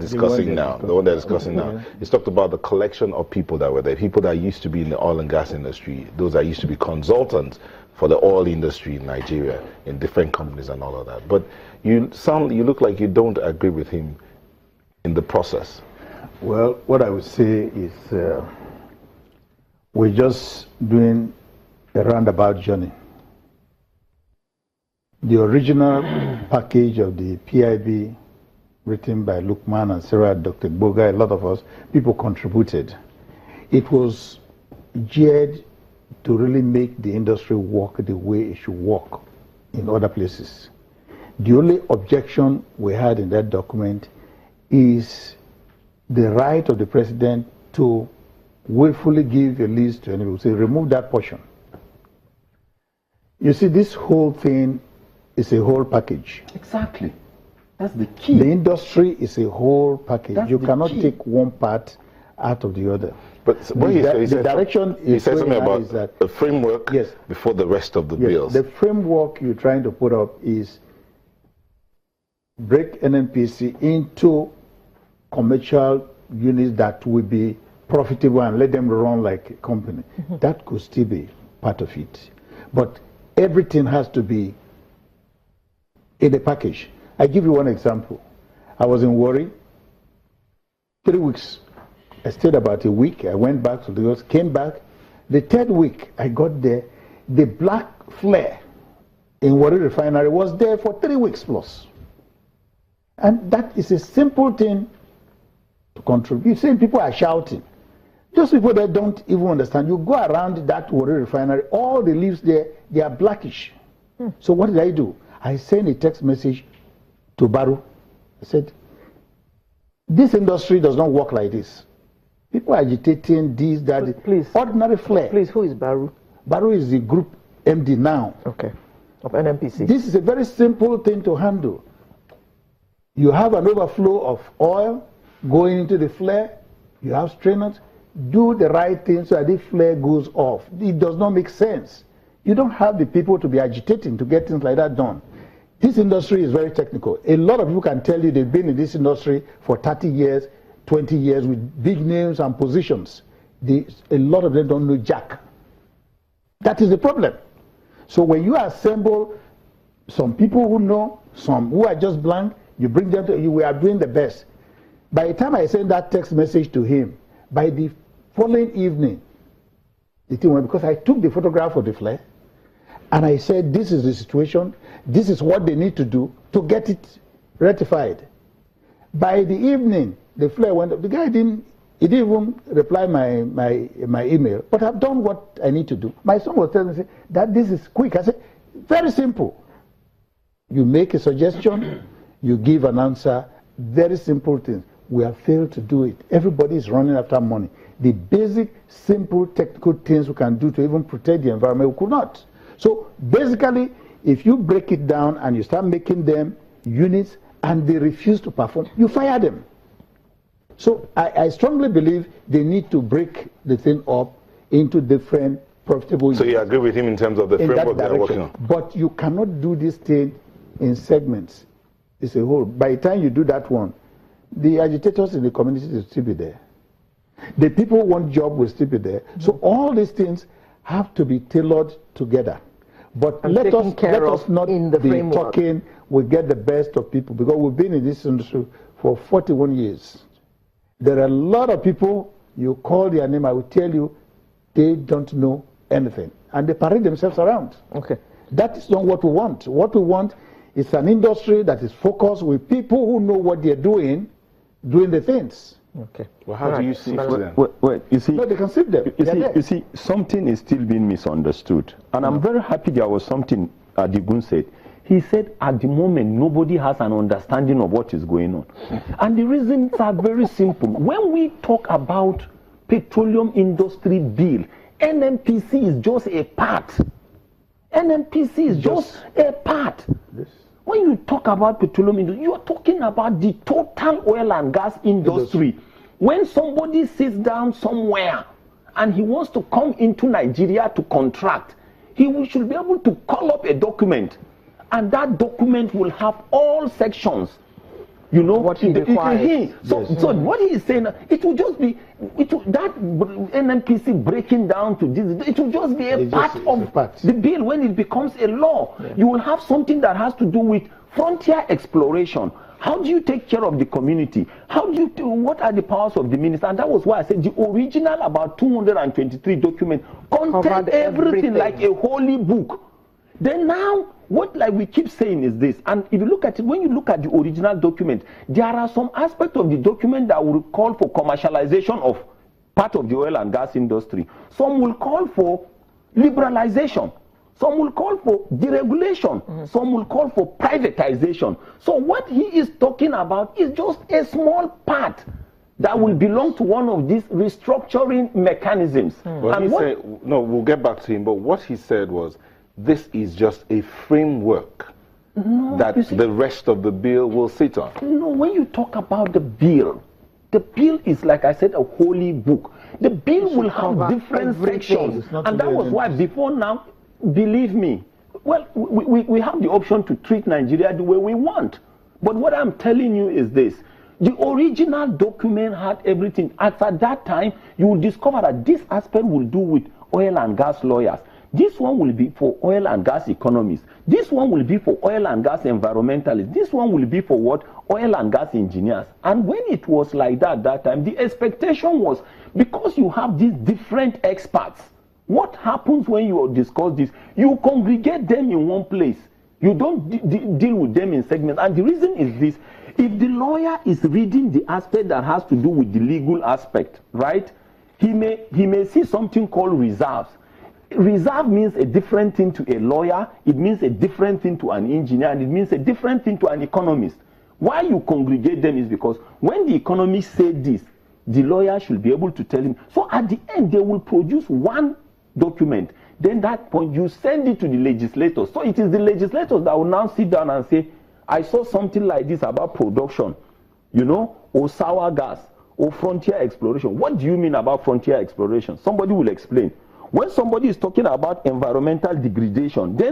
discussing now, the one they're discussing now, it's talked about the collection of people that were there, people that used to be in the oil and gas industry, those that used to be consultants for the oil industry in Nigeria, in different companies and all of that. But you look like you don't agree with him in the process. Well, what I would say is we're just doing a roundabout journey. The original package of the PIB written by Lukman and Sarah, Dr. Boga, a lot of us, people contributed. It was geared to really make the industry work the way it should work in other places. The only objection we had in that document is the right of the president to willfully give a list to anyone. Say, remove that portion. You see, this whole thing is a whole package. Exactly. That's the key. The industry is a whole package. You cannot take one part out of the other. But the direction he said something about that the framework before the rest of the bills. The framework you're trying to put up is break NNPC into commercial units that will be profitable and let them run like a company. That could still be part of it. But everything has to be in a package. I give you one example. I was in Warri, 3 weeks. I stayed about a week. I went back to the US, came back. The third week I got there, the black flare in Warri refinery was there for 3 weeks plus. And that is a simple thing to contribute. You see, people are shouting. Those people that don't even understand, you go around that Warri refinery, all the leaves there, they are blackish. So what did I do? I sent a text message to Baru. I said, this industry does not work like this. People are agitating this, that. Please. Ordinary flare. Please, who is Baru? Baru is the group MD now. Okay. Of NNPC. This is a very simple thing to handle. You have an overflow of oil going into the flare. You have strainers. Do the right thing so that the flare goes off. It does not make sense. You don't have the people to be agitating to get things like that done. This industry is very technical. A lot of people can tell you they've been in this industry for 30 years, 20 years with big names and positions. A lot of them don't know jack. That is the problem. So when you assemble some people who know, some who are just blank, you bring them to you, we are doing the best. By the time I sent that text message to him, by the following evening, the thing went, because I took the photograph of the flare, and I said, this is the situation, this is what they need to do to get it rectified. By the evening, the flare went up. The guy didn't even reply my email, but I've done what I need to do. My son was telling me that this is quick. I said, very simple. You make a suggestion, you give an answer, very simple things. We have failed to do it. Everybody is running after money. The basic, simple, technical things we can do to even protect the environment, we could not. So basically, if you break it down and you start making them units and they refuse to perform, you fire them. So I strongly believe they need to break the thing up into different profitable units. So you agree with him in terms of the framework they're working on? But you cannot do this thing in segments. It's a whole. By the time you do that one, the agitators in the community will still be there. The people who want job will still be there. So all these things have to be tailored together. But let us not be talking we get the best of people, because we've been in this industry for 41 years. There are a lot of people, you call their name, I will tell you, they don't know anything. And they parade themselves around. Okay. That is not what we want. What we want is an industry that is focused with people who know what they're doing the things. Okay. Well, how do you see them? Well, you see, no, they can see them. You see, something is still being misunderstood. And I'm very happy there was something Adigun said. He said at the moment, nobody has an understanding of what is going on. And the reasons are very simple. When we talk about petroleum industry bill, NNPC is just a part. NNPC is just a part. When you talk about petroleum industry, you are talking about the total oil and gas industry. When somebody sits down somewhere and he wants to come into Nigeria to contract, he should be able to call up a document, and that document will have all sections. You know what he requires. So what he is saying, it will just be that NNPC breaking down to this. It will just be a part of the bill when it becomes a law. Yeah. You will have something that has to do with frontier exploration. How do you take care of the community? How do you what are the powers of the minister? And that was why I said the original about 223 documents contained everything like a holy book. Then now, what like we keep saying is this, and if you look at it, when you look at the original document, there are some aspects of the document that will call for commercialization of part of the oil and gas industry. Some will call for liberalization. Some will call for deregulation. Some will call for privatization. So what he is talking about is just a small part that will belong to one of these restructuring mechanisms. Well, and no, we'll get back to him, but what he said was, this is just a framework that the rest of the bill will sit on. No, when you talk about the bill is, like I said, a holy book. The bill will have different sections. And that was why before now, believe me, well, we have the option to treat Nigeria the way we want. But what I'm telling you is this. The original document had everything. At that time, you will discover that this aspect will do with oil and gas lawyers. This one will be for oil and gas economists. This one will be for oil and gas environmentalists. This one will be for what? Oil and gas engineers. And when it was like that time, the expectation was, because you have these different experts, what happens when you discuss this? You congregate them in one place. You don't deal with them in segments. And the reason is this. If the lawyer is reading the aspect that has to do with the legal aspect, right, he may see something called reserves. Reserve means a different thing to a lawyer, it means a different thing to an engineer, and it means a different thing to an economist. Why you congregate them is because when the economist said this, the lawyer should be able to tell him. So at the end, they will produce one document. Then that point, you send it to the legislators. So it is the legislators that will now sit down and say, I saw something like this about production, you know, or sour gas, or frontier exploration. What do you mean about frontier exploration? Somebody will explain. When somebody is talking about environmental degradation, then